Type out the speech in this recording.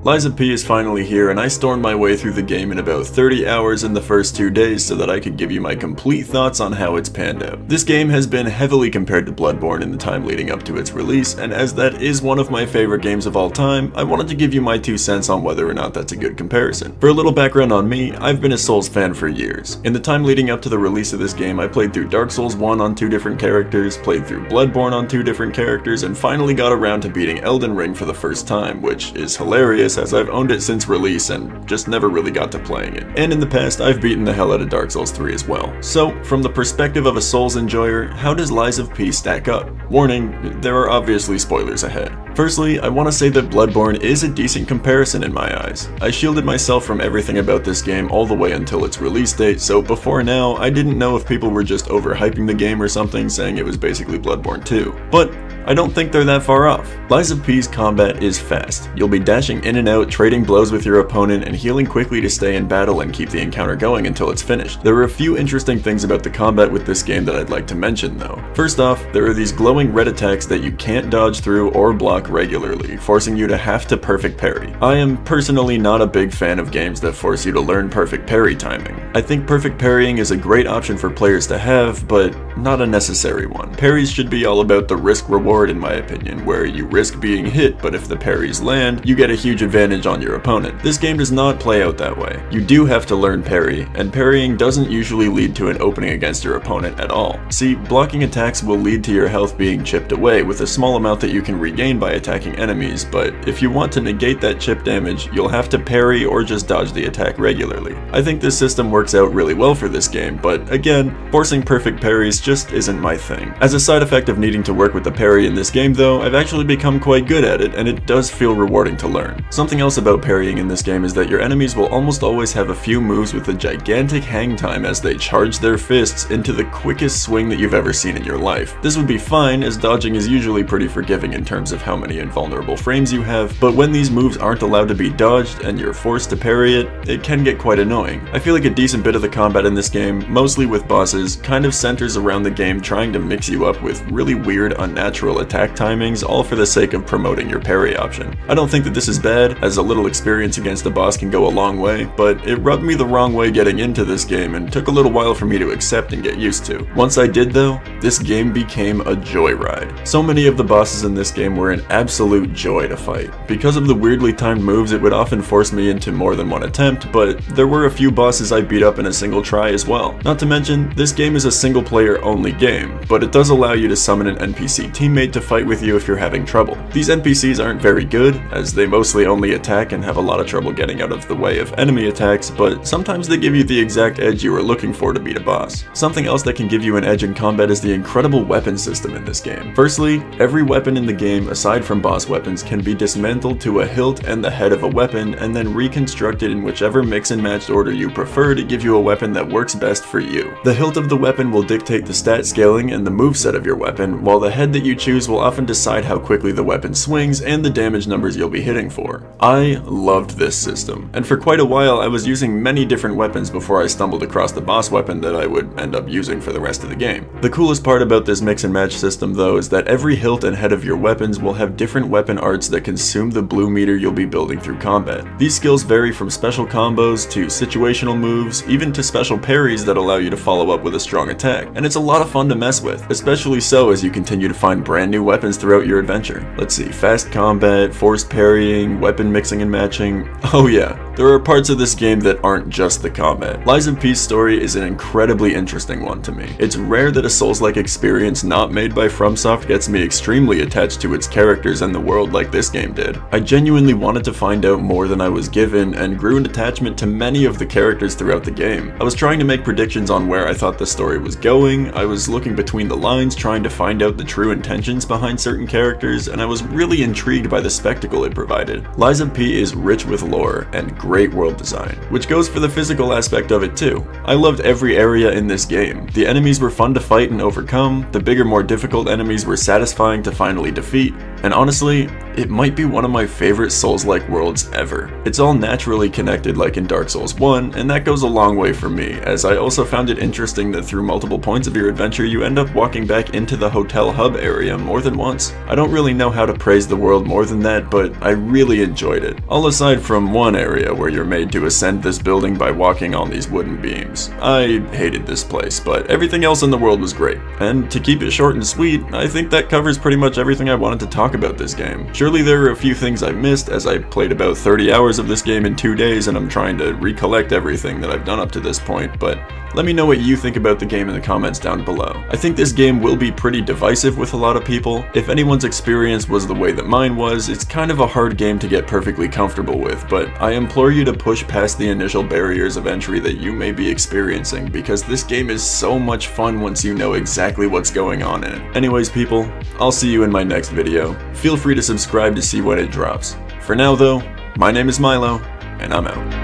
Lies of P is finally here, and I stormed my way through the game in about 30 hours in the first 2 days so that I could give you my complete thoughts on how it's panned out. This game has been heavily compared to Bloodborne in the time leading up to its release, and as that is one of my favorite games of all time, I wanted to give you my 2 cents on whether or not that's a good comparison. For a little background on me, I've been a Souls fan for years. In the time leading up to the release of this game, I played through Dark Souls 1 on 2 different characters, played through Bloodborne on 2 different characters, and finally got around to beating Elden Ring for the first time, which is hilarious as I've owned it since release and just never really got to playing it. And in the past, I've beaten the hell out of Dark Souls 3 as well. So, from the perspective of a Souls enjoyer, how does Lies of P stack up? Warning, there are obviously spoilers ahead. Firstly, I want to say that Bloodborne is a decent comparison in my eyes. I shielded myself from everything about this game all the way until its release date, so before now, I didn't know if people were just overhyping the game or something, saying it was basically Bloodborne 2. But I don't think they're that far off. Lies of P's combat is fast. You'll be dashing in and out, trading blows with your opponent, and healing quickly to stay in battle and keep the encounter going until it's finished. There are a few interesting things about the combat with this game that I'd like to mention though. First off, there are these glowing red attacks that you can't dodge through or block regularly, forcing you to have to perfect parry. I am personally not a big fan of games that force you to learn perfect parry timing. I think perfect parrying is a great option for players to have, but not a necessary one. Parries should be all about the risk-reward in my opinion, where you risk being hit, but if the parries land, you get a huge advantage on your opponent. This game does not play out that way. You do have to learn parry, and parrying doesn't usually lead to an opening against your opponent at all. See, blocking attacks will lead to your health being chipped away with a small amount that you can regain by attacking enemies, but if you want to negate that chip damage, you'll have to parry or just dodge the attack regularly. I think this system works out really well for this game, but again, forcing perfect parries just isn't my thing. As a side effect of needing to work with the parry in this game though, I've actually become quite good at it, and it does feel rewarding to learn. Something else about parrying in this game is that your enemies will almost always have a few moves with a gigantic hang time as they charge their fists into the quickest swing that you've ever seen in your life. This would be fine, as dodging is usually pretty forgiving in terms of how many invulnerable frames you have, but when these moves aren't allowed to be dodged and you're forced to parry it, it can get quite annoying. I feel like a decent bit of the combat in this game, mostly with bosses, kind of centers around the game trying to mix you up with really weird, unnatural attack timings, all for the sake of promoting your parry option. I don't think that this is bad, as a little experience against a boss can go a long way, but it rubbed me the wrong way getting into this game and took a little while for me to accept and get used to. Once I did though, this game became a joyride. So many of the bosses in this game were an absolute joy to fight. Because of the weirdly timed moves, it would often force me into more than one attempt, but there were a few bosses I beat up in a single try as well. Not to mention, this game is a single player only game, but it does allow you to summon an NPC teammate to fight with you if you're having trouble. These NPCs aren't very good, as they mostly only attack and have a lot of trouble getting out of the way of enemy attacks, but sometimes they give you the exact edge you were looking for to beat a boss. Something else that can give you an edge in combat is the incredible weapon system in this game. Firstly, every weapon in the game, aside from boss weapons, can be dismantled to a hilt and the head of a weapon, and then reconstructed in whichever mix and matched order you prefer to give you a weapon that works best for you. The hilt of the weapon will dictate the stat scaling and the moveset of your weapon, while the head that you choose will often decide how quickly the weapon swings and the damage numbers you'll be hitting for. I loved this system, and for quite a while I was using many different weapons before I stumbled across the boss weapon that I would end up using for the rest of the game. The coolest part about this mix and match system though is that every hilt and head of your weapons will have different weapon arts that consume the blue meter you'll be building through combat. These skills vary from special combos to situational moves, even to special parries that allow you to follow up with a strong attack, and it's a lot of fun to mess with, especially so as you continue to find brand new weapons throughout your adventure. Let's see, fast combat, forced parrying, weapon mixing and matching. Oh yeah, there are parts of this game that aren't just the combat. Lies of P's story is an incredibly interesting one to me. It's rare that a Souls-like experience not made by Fromsoft gets me extremely attached to its characters and the world like this game did. I genuinely wanted to find out more than I was given, and grew an attachment to many of the characters throughout the game. I was trying to make predictions on where I thought the story was going, I was looking between the lines trying to find out the true intentions behind certain characters, and I was really intrigued by the spectacle it provided. Lies of P is rich with lore and great world design, which goes for the physical aspect of it too. I loved every area in this game. The enemies were fun to fight and overcome, the bigger, more difficult enemies were satisfying to finally defeat, and honestly, it might be one of my favorite Souls-like worlds ever. It's all naturally connected like in Dark Souls 1, and that goes a long way for me, as I also found it interesting that through multiple points of your adventure you end up walking back into the hotel hub area more than once. I don't really know how to praise the world more than that, but I really enjoyed it. All aside from one area where you're made to ascend this building by walking on these wooden beams. I hated this place, but everything else in the world was great. And to keep it short and sweet, I think that covers pretty much everything I wanted to talk about this game. Surely there are a few things I missed, as I played about 30 hours of this game in 2 days and I'm trying to recollect everything that I've done up to this point, but let me know what you think about the game in the comments down below. I think this game will be pretty divisive with a lot of people. If anyone's experience was the way that mine was, it's kind of a hard game to get perfectly comfortable with, but I implore you to push past the initial barriers of entry that you may be experiencing, because this game is so much fun once you know exactly what's going on in it. Anyways people, I'll see you in my next video. Feel free to subscribe to see when it drops. For now though, my name is Myloe, and I'm out.